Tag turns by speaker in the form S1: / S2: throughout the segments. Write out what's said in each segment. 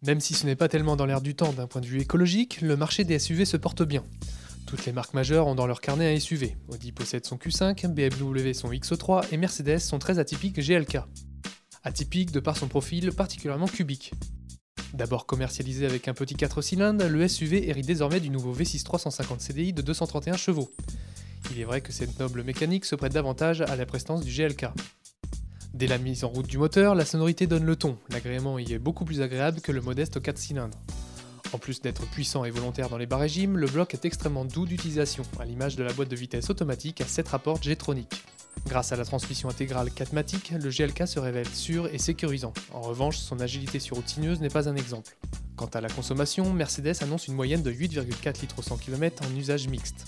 S1: Même si ce n'est pas tellement dans l'air du temps d'un point de vue écologique, le marché des SUV se porte bien. Toutes les marques majeures ont dans leur carnet un SUV. Audi possède son Q5, BMW son X3 et Mercedes son très atypique GLK. Atypique de par son profil particulièrement cubique. D'abord commercialisé avec un petit 4 cylindres, le SUV hérite désormais du nouveau V6 350 CDI de 231 chevaux. Il est vrai que cette noble mécanique se prête davantage à la prestance du GLK. Dès la mise en route du moteur, la sonorité donne le ton, l'agrément y est beaucoup plus agréable que le modeste 4 cylindres. En plus d'être puissant et volontaire dans les bas régimes, le bloc est extrêmement doux d'utilisation, à l'image de la boîte de vitesse automatique à 7 rapports G-Tronic. Grâce à la transmission intégrale 4MATIC, le GLK se révèle sûr et sécurisant. En revanche, son agilité sur route sinueuse n'est pas un exemple. Quant à la consommation, Mercedes annonce une moyenne de 8,4 litres au 100 km en usage mixte.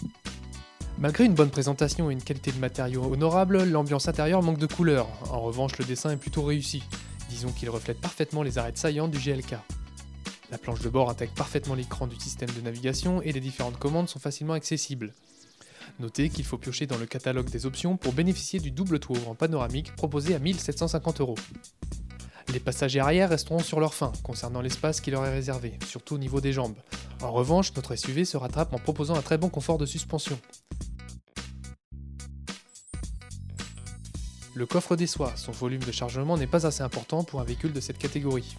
S1: Malgré une bonne présentation et une qualité de matériaux honorable, l'ambiance intérieure manque de couleur. En revanche, le dessin est plutôt réussi. Disons qu'il reflète parfaitement les arêtes saillantes du GLK. La planche de bord intègre parfaitement l'écran du système de navigation et les différentes commandes sont facilement accessibles. Notez qu'il faut piocher dans le catalogue des options pour bénéficier du double toit ouvrant panoramique proposé à 1 750 €. Les passagers arrière resteront sur leur faim concernant l'espace qui leur est réservé, surtout au niveau des jambes. En revanche, notre SUV se rattrape en proposant un très bon confort de suspension. Le coffre déçoit, son volume de chargement n'est pas assez important pour un véhicule de cette catégorie.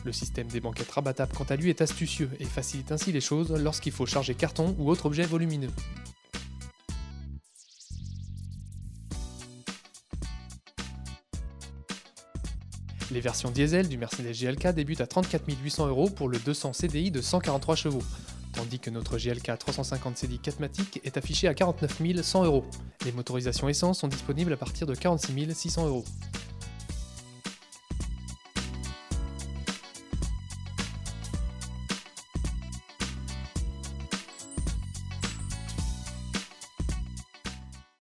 S1: Le système des banquettes rabattables quant à lui est astucieux et facilite ainsi les choses lorsqu'il faut charger carton ou autre objet volumineux. Les versions diesel du Mercedes GLK débutent à 34 800 € pour le 200 CDI de 143 chevaux, tandis que notre GLK 350 CDI 4MATIC est affiché à 49 100 €. Les motorisations essence sont disponibles à partir de 46 600 €.